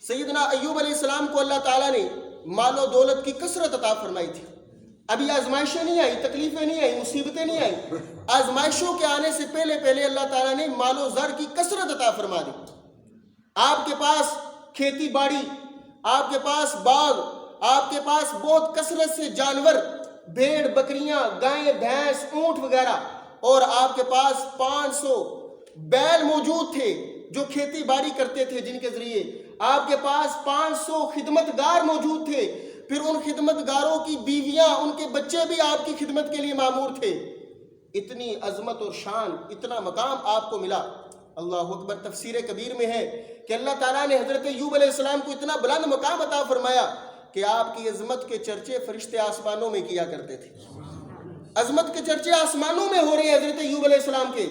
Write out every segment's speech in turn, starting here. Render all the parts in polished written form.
سیدنا ایوب علیہ السلام کو اللہ تعالیٰ نے مال و دولت کی کثرت عطا فرمائی تھی. ابھی آزمائشیں نہیں آئی، تکلیفیں نہیں آئی، مصیبتیں نہیں آئی. آزمائشوں کے آنے سے پہلے اللہ تعالیٰ نے مال و زر کی کثرت عطا فرما دی. آپ کے پاس کھیتی باڑی، آپ کے پاس باغ، آپ کے پاس بہت کثرت سے جانور، بھیڑ بکریاں، گائیں بھینس، اونٹ وغیرہ، اور آپ کے پاس 500 بیل موجود تھے جو کھیتی باڑی کرتے تھے، جن کے ذریعے آپ کے پاس 500 خدمتگار موجود تھے. پھر ان خدمتگاروں کی بیویاں، ان کے بچے بھی آپ کی خدمت کے لیے مامور تھے. اتنی عظمت اور شان، اتنا مقام آپ کو ملا. اللہ اکبر. تفسیر کبیر میں ہے کہ اللہ تعالیٰ نے حضرت ایوب علیہ السلام کو اتنا بلند مقام عطا فرمایا کہ آپ کی عظمت کے چرچے فرشتے آسمانوں میں کیا کرتے تھے. عظمت کے چرچے آسمانوں میں ہو رہے ہیں حضرت ایوب علیہ السلام کے.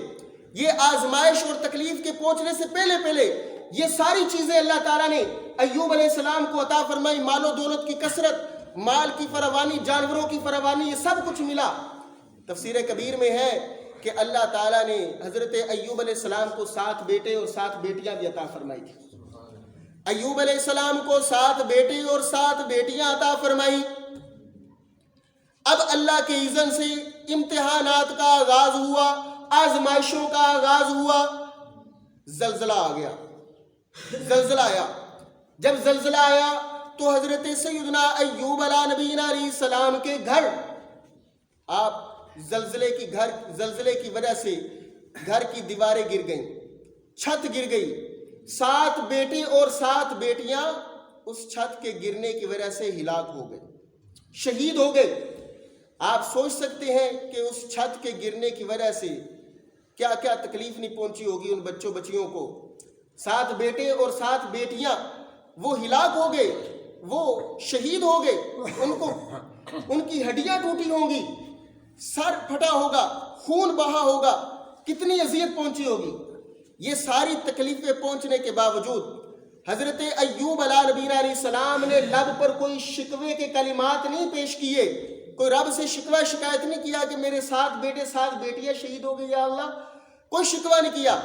یہ آزمائش اور تکلیف کے پہنچنے سے پہلے یہ ساری چیزیں اللہ تعالیٰ نے ایوب علیہ السلام کو عطا فرمائی. مال و دولت کی کثرت، مال کی فراوانی، جانوروں کی فراوانی، یہ سب کچھ ملا. تفسیر کبیر میں ہے کہ اللہ تعالیٰ نے حضرت ایوب علیہ السلام کو 7 بیٹے اور 7 بیٹیاں بھی عطا فرمائی تھی. ایوب علیہ السلام کو 7 بیٹے اور 7 بیٹیاں عطا فرمائی. اب اللہ کے اذن سے امتحانات کا آغاز ہوا، آزمائشوں کا آغاز ہوا. زلزلہ آ گیا، زلزلہ آیا. جب زلزلہ آیا تو حضرت سیدنا ایوب علیہ نبینا علیہ السلام کے گھر، آپ زلزلے کی وجہ سے گھر کی دیواریں گر گئیں، چھت گر گئی. 7 بیٹے اور 7 بیٹیاں اس چھت کے گرنے کی وجہ سے ہلاک ہو گئے، شہید ہو گئے. آپ سوچ سکتے ہیں کہ اس چھت کے گرنے کی وجہ سے کیا کیا تکلیف نہیں پہنچی ہوگی ان بچوں بچیوں کو. 7 بیٹے اور 7 بیٹیاں وہ ہلاک ہو گئے، وہ شہید ہو گئے. ان کی ہڈیاں ٹوٹی ہوں گی، سر پھٹا ہوگا، خون بہا ہوگا، کتنی اذیت پہنچی ہوگی. یہ ساری تکلیفیں پہنچنے کے باوجود حضرت ایوب علیہ نبینا علیہ السلام نے لب پر کوئی شکوے کے کلمات نہیں پیش کیے، کوئی رب سے شکوہ شکایت نہیں کیا کہ میرے 7 بیٹے 7 بیٹیاں شہید ہو گئی یا اللہ. کوئی شکوہ نہیں کیا.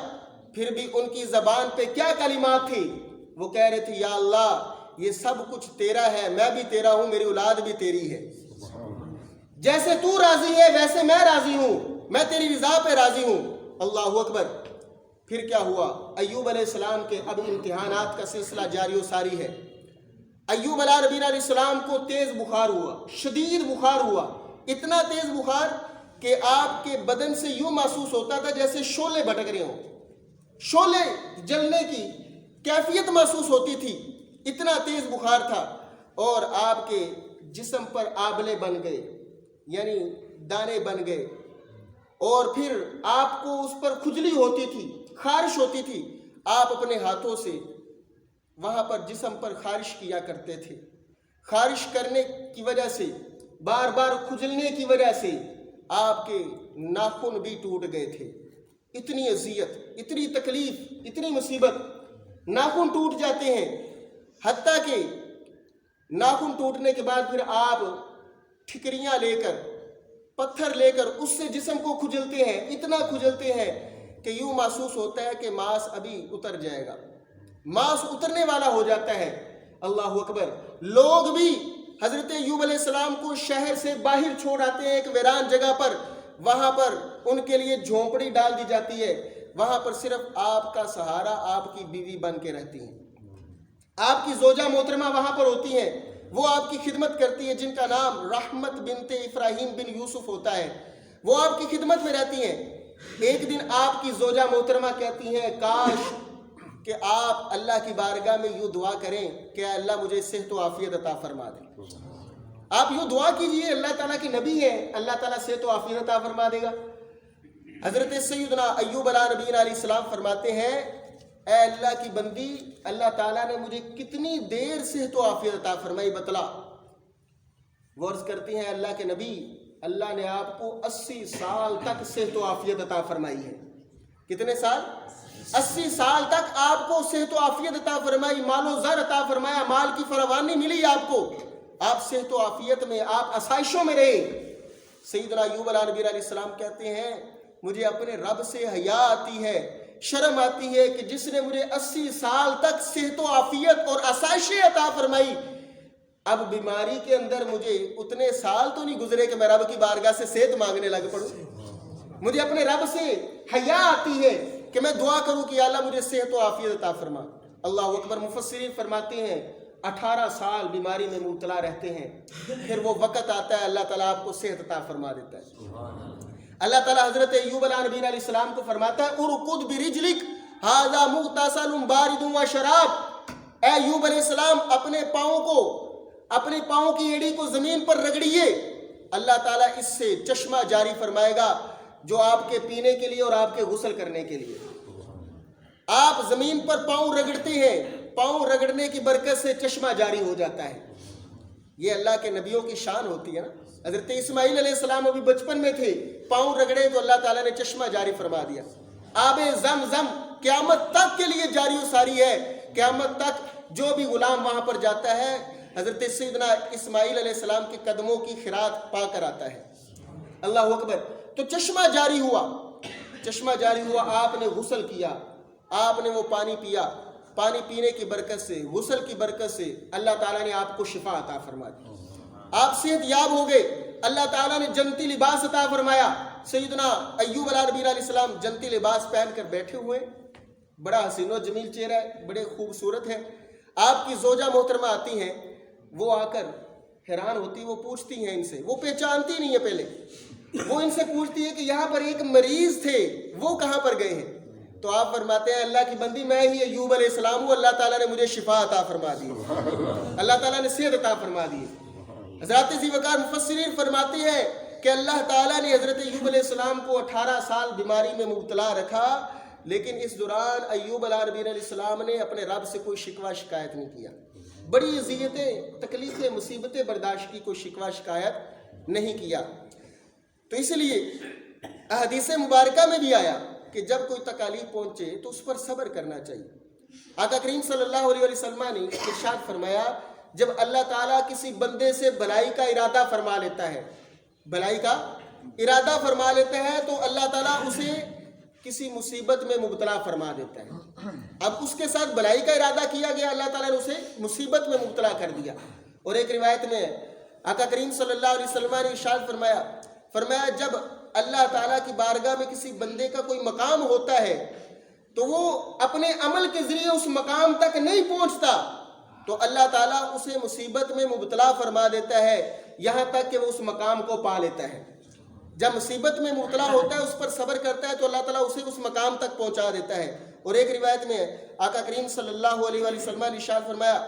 پھر بھی ان کی زبان پہ کیا کلمات تھی؟ وہ کہہ رہے تھے یا اللہ یہ سب کچھ تیرا ہے، میں بھی تیرا ہوں، میری اولاد بھی تیری ہے. جیسے تو راضی ہے ویسے میں راضی ہوں، میں تیری رضا پہ راضی ہوں. اللہ اکبر. پھر کیا ہوا؟ ایوب علیہ السلام کے اب امتحانات کا سلسلہ جاری و ساری ہے. ایوب علیہ نبینا علیہ السلام کو تیز بخار ہوا، شدید بخار ہوا. اتنا تیز بخار کہ آپ کے بدن سے یوں محسوس ہوتا تھا جیسے شعلے بھٹک رہے ہوں، شعلے جلنے کی کیفیت محسوس ہوتی تھی. اتنا تیز بخار تھا. اور آپ کے جسم پر آبلے بن گئے، یعنی دانے بن گئے. اور پھر آپ کو اس پر کھجلی ہوتی تھی، خارش ہوتی تھی. آپ اپنے ہاتھوں سے وہاں پر جسم پر خارش کیا کرتے تھے. خارش کرنے کی وجہ سے، بار بار کھجلنے کی وجہ سے آپ کے ناخن بھی ٹوٹ گئے تھے. اتنی اذیت، اتنی تکلیف، اتنی مصیبت. ناخن ٹوٹ جاتے ہیں، حتیٰ کہ ناخن ٹوٹنے کے بعد پھر آپ ٹھکریاں لے کر، پتھر لے کر اس سے جسم کو کھجلتے ہیں. اتنا کھجلتے ہیں کہ یوں محسوس ہوتا ہے کہ ماس ابھی اتر جائے گا، ماس اترنے والا ہو جاتا ہے. اللہ اکبر. لوگ بھی حضرت ایوب علیہ السلام کو شہر سے باہر چھوڑ آتے ہیں ایک ویران جگہ پر. وہاں پر ان کے لیے جھونپڑی ڈال دی جاتی ہے. وہاں پر صرف آپ کا سہارا آپ کی بیوی بن کے رہتی ہیں. آپ کی زوجہ محترمہ وہاں پر ہوتی ہیں، وہ آپ کی خدمت کرتی ہے، جن کا نام رحمت بنت ابراہیم بن یوسف ہوتا ہے. وہ آپ کی خدمت میں رہتی ہیں. ایک دن آپ کی زوجہ محترمہ کہتی ہیں کاش کہ آپ اللہ کی بارگاہ میں یوں دعا کریں کہ اللہ مجھے صحت و عافیت عطا فرما دے. آپ یوں دعا کیجئے، اللہ تعالیٰ کی نبی ہیں، اللہ تعالیٰ صحت و عافیت عطا فرما دے گا. حضرت سیدنا ایوب علیہ نبینا علیہ السلام فرماتے ہیں اے اللہ کی بندی، اللہ تعالیٰ نے مجھے کتنی دیر صحت و عافیت عطا فرمائی بتلا. وہ عرض کرتی ہیں اللہ کے نبی، اللہ نے آپ کو 80 سال تک صحت و عافیت عطا فرمائی ہے. کتنے سال؟ 80 سال تک آپ کو صحت و عافیت عطا فرمائی، مال و زر عطا فرمایا، مال کی فراوانی ملی آپ کو. آپ صحت و عافیت میں، آپ آسائشوں میں رہے. سیدنا ایوب علیہ نبی علیہ السلام کہتے ہیں مجھے اپنے رب سے حیا آتی ہے شرم آتی ہے کہ جس نے مجھے 80 سال تک صحت و عافیت اور آسائشیں عطا فرمائی، اب بیماری کے اندر مجھے اتنے سال تو نہیں گزرے کہ میں رب کی بارگاہ سے صحت مانگنے لگ پڑوں۔ مجھے اپنے رب سے حیا آتی ہے کہ میں دعا کروں کہ یا اللہ مجھے صحت و عافیت عطا فرما۔ اللہ اکبر۔ مفسرین فرماتے ہیں 18 سال بیماری میں مبتلا رہتے ہیں، پھر وہ وقت آتا ہے اللہ تعالیٰ آپ کو صحت عطا فرما دیتا ہے۔ اللہ تعالیٰ حضرت ایوب نبی علیہ السلام کو فرماتا ہے ارکض برجلک ھذا مغتسل بارد وشراب۔ اے ایوب علیہ السلام اپنے پاؤں کی ایڑی کو زمین پر رگڑیے، اللہ تعالیٰ اس سے چشمہ جاری فرمائے گا جو آپ کے پینے کے لیے اور آپ کے غسل کرنے کے لیے۔ آپ زمین پر پاؤں رگڑتے ہیں، پاؤں رگڑنے کی برکت سے چشمہ جاری ہو جاتا ہے۔ یہ اللہ کے نبیوں کی شان ہوتی ہے نا۔ حضرت اسماعیل علیہ السلام ابھی بچپن میں تھے، پاؤں رگڑے تو اللہ تعالیٰ نے چشمہ جاری فرما دیا۔ آب زمزم قیامت تک کے لیے جاری و ساری ہے، قیامت تک جو بھی غلام وہاں پر جاتا ہے حضرت سیدنا اسماعیل علیہ السلام کے قدموں کی خیرات پا کر آتا ہے۔ اللہ اکبر۔ تو چشمہ جاری ہوا، آپ نے غسل کیا، آپ نے وہ پانی پیا، پانی پینے کی برکت سے، غسل کی برکت سے اللہ تعالیٰ نے آپ کو شفا عطا فرما دی، آپ صحت یاب ہو گئے، اللہ تعالیٰ نے جنتی لباس عطا فرمایا۔ سیدنا ایوب نبی علیہ السلام جنتی لباس پہن کر بیٹھے ہوئے، بڑا حسین و جمیل چہرہ ہے، بڑے خوبصورت ہے۔ آپ کی زوجہ محترمہ آتی ہیں، وہ آ کر حیران ہوتی، وہ پوچھتی ہیں ان سے، وہ پہچانتی نہیں ہے پہلے، وہ ان سے پوچھتی ہے کہ یہاں پر ایک مریض تھے، وہ کہاں پر گئے ہیں؟ تو آپ فرماتے ہیں اللہ کی بندی میں ہی ایوب علیہ السلام ہوں، اللہ تعالیٰ نے مجھے شفا عطا فرما دی، اللہ تعالیٰ نے صحت عطا فرما دی۔ حضرات ذی وقار مفسرین فرماتے ہیں کہ اللہ تعالیٰ نے حضرت ایوب علیہ السلام کو 18 سال بیماری میں مبتلا رکھا، لیکن اس دوران ایوب نبی علیہ السلام نے اپنے رب سے کوئی شکوہ شکایت نہیں کیا، بڑی اذیتیں تکلیفیں مصیبتیں برداشت کی، کوئی شکوہ شکایت نہیں کیا۔ تو اس لیے احادیث مبارکہ میں بھی آیا کہ جب کوئی تکالیف پہنچے تو اس پر صبر کرنا چاہیے۔ آقا کریم صلی اللہ علیہ وسلم نے ارشاد فرمایا جب اللہ تعالیٰ کسی بندے سے بھلائی کا ارادہ فرما لیتا ہے، بھلائی کا ارادہ فرما لیتا ہے تو اللہ تعالیٰ اسے کسی مصیبت میں مبتلا فرما دیتا ہے۔ اب اس کے ساتھ بھلائی کا ارادہ کیا گیا، اللہ تعالیٰ نے اسے مصیبت میں مبتلا کر دیا۔ اور ایک روایت میں آقا کریم صلی اللہ علیہ وسلم نے ارشاد فرمایا جب اللہ تعالیٰ کی بارگاہ میں کسی بندے کا کوئی مقام ہوتا ہے تو وہ اپنے عمل کے ذریعے اس مقام تک نہیں پہنچتا تو اللہ تعالیٰ اسے مصیبت میں مبتلا فرما دیتا ہے یہاں تک کہ وہ اس مقام کو پا لیتا ہے۔ جب مصیبت میں مبتلا ہوتا ہے اس پر صبر کرتا ہے تو اللہ تعالیٰ اسے اس مقام تک پہنچا دیتا ہے۔ اور ایک روایت میں آقا کریم صلی اللہ علیہ وسلم نے ارشاد فرمایا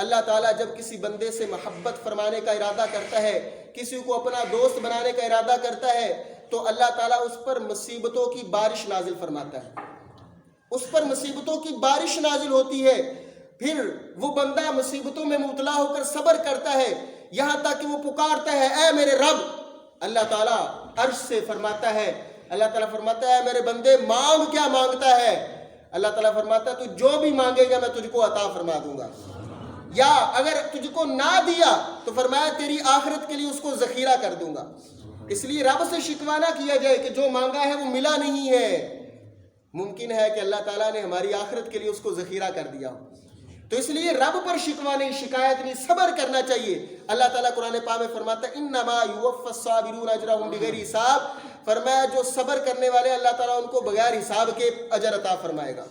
اللہ تعالیٰ جب کسی بندے سے محبت فرمانے کا ارادہ کرتا ہے، کسی کو اپنا دوست بنانے کا ارادہ کرتا ہے تو اللہ تعالیٰ اس پر مصیبتوں کی بارش نازل فرماتا ہے، اس پر مصیبتوں کی بارش نازل ہوتی ہے، پھر وہ بندہ مصیبتوں میں مبتلا ہو کر صبر کرتا ہے یہاں تک کہ وہ پکارتا ہے اے میرے رب، اللہ تعالیٰ عرش سے فرماتا ہے، اللہ تعالیٰ فرماتا ہے میرے بندے مانگ کیا مانگتا ہے؟ اللہ تعالیٰ فرماتا ہے تو جو بھی مانگے گا میں تجھ کو عطا فرما دوں گا، یا اگر تجھ کو نہ دیا تو فرمایا تیری آخرت کے لیے اس کو ذخیرہ کر دوں گا۔ اس لیے رب سے شکوہ نہ کیا جائے کہ جو مانگا ہے وہ ملا نہیں ہے، ممکن ہے کہ اللہ تعالیٰ نے ہماری آخرت کے لیے اس کو ذخیرہ کر دیا ہو، تو اس لیے رب پر شکوہ نہیں، شکایت نہیں، صبر کرنا چاہیے۔ اللہ تعالیٰ قرآن پاک میں فرماتا ہے انما یوفی الصابرون اجرهم بغیر حساب، فرمایا جو صبر کرنے والے اللہ تعالیٰ ان کو بغیر حساب کے اجر عطا فرمائے گا،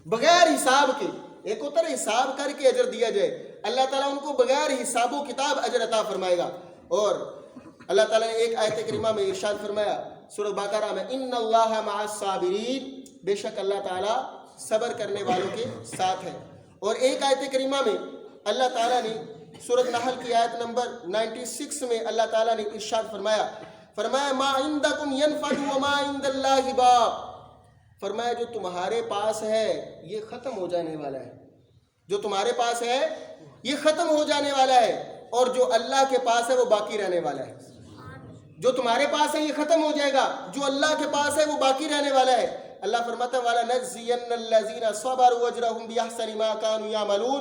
بغیر حساب کے۔ ایک ہوتا ہے حساب کر کے اجر دیا جائے، اللہ تعالیٰ ان کو بغیر حساب و کتاب اجر عطا فرمائے گا۔ اور اللہ تعالیٰ نے ایک آیت کریمہ میں ارشاد فرمایا سورہ بقرہ میں ان اللہ مع الصابرین، بے شک اللہ تعالیٰ صبر کرنے والوں کے ساتھ ہے۔ اور ایک آیت کریمہ میں اللہ تعالیٰ نے سورۃ نحل کی آیت نمبر 96 میں اللہ تعالیٰ نے ارشاد فرمایا ما عندکم ینفد وما عند اللہ باق، فرمایا جو تمہارے پاس ہے یہ ختم ہو جانے والا ہے، جو تمہارے پاس ہے یہ ختم ہو جانے والا ہے، اور جو اللہ کے پاس ہے وہ باقی رہنے والا ہے۔ جو تمہارے پاس ہے یہ ختم ہو جائے گا، جو اللہ کے پاس ہے وہ باقی رہنے والا ہے۔ اللہ فرماتا ہے وَلَنَجْزِيَنَّ الَّذِينَ صَبَرُوا أَجْرَهُمْ بِأَحْسَنِ مَا كَانُوا يَعْمَلُونَ،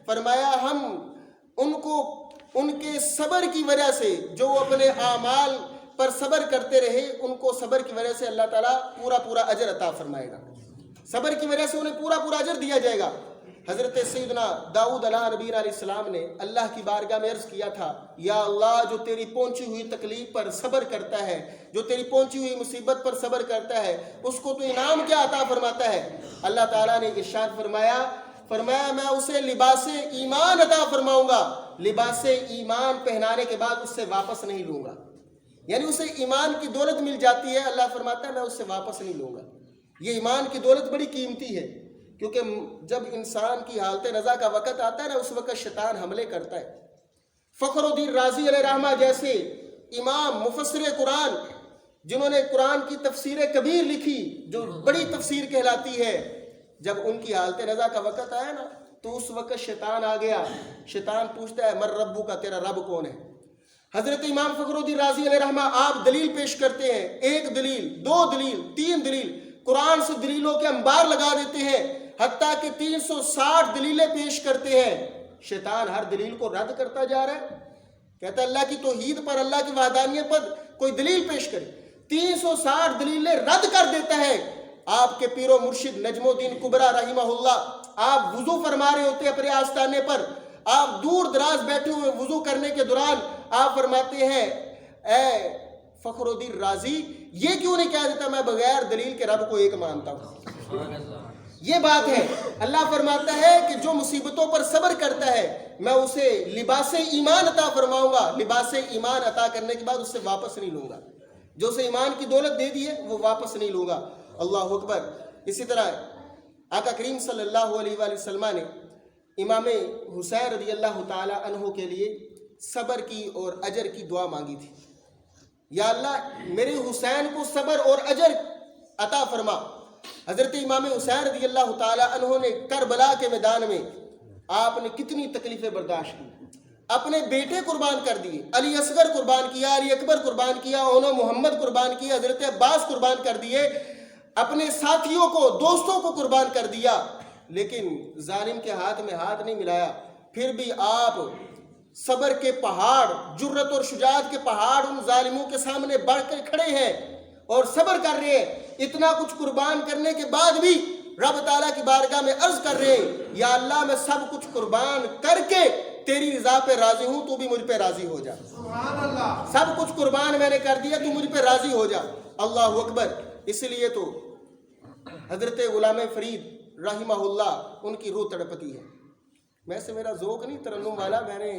فرمایا ہم ان کو ان کے صبر کی وجہ سے جو وہ اپنے اعمال پر صبر کرتے رہے ان کو صبر کی وجہ سے اللہ تعالیٰ پورا اجر عطا فرمائے گا۔ صبر کی وجہ سے انہیں پورا پورا اجر دیا جائے گا۔ حضرت سیدنا داؤد علیہ نبی علیہ السلام نے اللہ کی بارگاہ میں عرض کیا تھا، یا اللہ جو تیری پہنچی ہوئی تکلیف پر صبر کرتا ہے، جو تیری پہنچی ہوئی مصیبت پر صبر کرتا ہے، اس کو تو انعام کیا عطا فرماتا ہے؟ اللہ تعالیٰ نے ارشاد فرمایا میں اسے لباس ایمان عطا فرماؤں گا، لباس ایمان پہنانے کے بعد اس سے واپس نہیں لوں گا۔ یعنی اسے ایمان کی دولت مل جاتی ہے، اللہ فرماتا ہے میں اس سے واپس نہیں لوں گا۔ یہ ایمان کی دولت بڑی قیمتی ہے، کیونکہ جب انسان کی حالت رضا کا وقت آتا ہے نا، اس وقت شیطان حملے کرتا ہے۔ فخر الدین رازی علیہ رحمہ جیسے امام مفسر قرآن، جنہوں نے قرآن کی تفسیر کبیر لکھی جو بڑی تفسیر کہلاتی ہے، جب ان کی حالت رضا کا وقت آیا نا تو اس وقت شیطان آ گیا۔ شیطان پوچھتا ہے مر ربو کا، تیرا رب کون ہے؟ حضرت امام فخر الدین رازی علیہ رحمہ آپ دلیل پیش کرتے ہیں، ایک دلیل، دو دلیل، تین دلیل، قرآن سے دلیلوں کے انبار لگا دیتے ہیں، حتیٰ کہ 360 دلیلیں پیش کرتے ہیں۔ شیطان ہر دلیل کو رد کرتا جا رہا ہے، کہتا ہے اللہ کی توحید پر، اللہ کی وحدانیت پر کوئی دلیل پیش کرے، 360 دلیلیں رد کر دیتا ہے۔ آپ کے پیر و مرشد نجم الدین کبریٰ رحمہ اللہ، آپ وضو فرما رہے ہوتے اپنے آستانے پر، آپ دور دراز بیٹھے ہوئے وضو کرنے کے دوران آپ فرماتے ہیں اے فخر الدین رازی یہ کیوں نہیں کہہ دیتا میں بغیر دلیل کے رب کو ایک مانتا ہوں؟ یہ بات ہے۔ اللہ فرماتا ہے کہ جو مصیبتوں پر صبر کرتا ہے میں اسے لباس ایمان عطا فرماؤں گا، لباس ایمان عطا کرنے کے بعد اسے واپس نہیں لوں گا۔ جو اسے ایمان کی دولت دے دی ہے وہ واپس نہیں لوں گا۔ اللہ اکبر۔ اسی طرح آقا کریم صلی اللہ علیہ وآلہ وسلم نے امام حسین رضی اللہ تعالی عنہ کے لیے صبر کی اور اجر کی دعا مانگی تھی، یا اللہ میرے حسین کو صبر اور اجر عطا فرما۔ حضرت امام حسین رضی اللہ تعالی عنہ نے کربلا کے میدان میں آپ نے کتنی تکلیفیں برداشت کی، اپنے بیٹے قربان کر دیے، علی اصغر قربان کیا، علی اکبر قربان کیا، اونو محمد قربان کیا، حضرت عباس قربان کر دیے، اپنے ساتھیوں کو، دوستوں کو قربان کر دیا، لیکن ظالم کے ہاتھ میں ہاتھ نہیں ملایا۔ پھر بھی آپ صبر کے پہاڑ، جرت اور شجاعت کے پہاڑ ان ظالموں کے سامنے بڑھ کر کھڑے ہیں اور صبر کر رہے ہیں۔ اتنا کچھ قربان کرنے کے بعد بھی رب تعالیٰ کی بارگاہ میں عرض کر رہے ہیں یا اللہ میں سب کچھ قربان کر کے تیری رضا پہ راضی ہوں، تو بھی مجھ پہ راضی ہو جا۔ سبحان اللہ۔ سب کچھ قربان میں نے کر دیا، تو مجھ پہ راضی ہو جا۔ اللہ اکبر۔ اس لیے تو حضرت غلام فرید رحمہ اللہ ان کی روح تڑپتی ہے۔ میں سے میرا ذوق نہیں ترنم والا، میں نے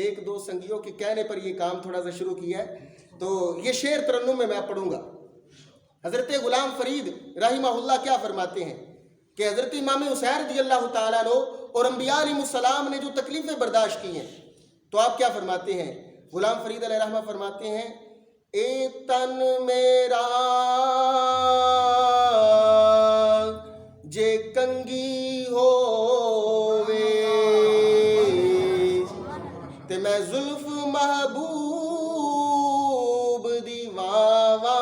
ایک دو سنگیوں کے کہنے پر یہ کام تھوڑا سا شروع کیا ہے، تو یہ شعر ترنم میں پڑھوں گا۔ حضرت غلام فرید رحمہ اللہ کیا فرماتے ہیں کہ حضرت امام حسین رضی اللہ تعالیٰ عنہ اور انبیاء علیہ السلام نے جو تکلیفیں برداشت کی ہیں، تو آپ کیا فرماتے ہیں؟ غلام فرید علیہ رحمہ فرماتے ہیں اے تن میرا جے کنگی ہووے تے میں زلف محبوب دی واوا،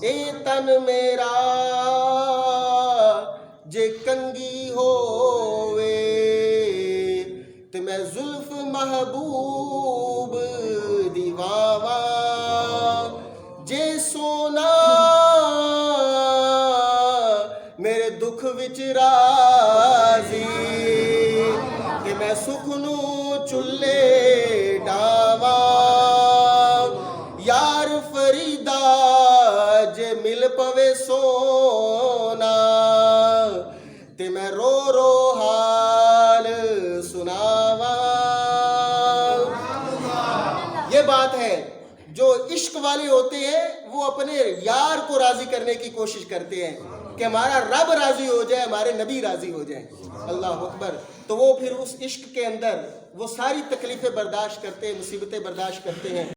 اے تن میرا جے کنگی ہووے تے میں زلف محبوب دی واوا، جے سونا میرے دکھ وچ راضی کہ میں سکھ نو چلے ڈاوا، یار فریدا جے مل پوے سونا تے میں رو رو حال سناوا۔ یہ بات ہے، جو عشق والے ہوتے ہیں وہ اپنے یار کو راضی کرنے کی کوشش کرتے ہیں کہ ہمارا رب راضی ہو جائے، ہمارے نبی راضی ہو جائیں۔ اللہ اکبر۔ تو وہ پھر اس عشق کے اندر وہ ساری تکلیفیں برداشت کرتے ہیں، مصیبتیں برداشت کرتے ہیں۔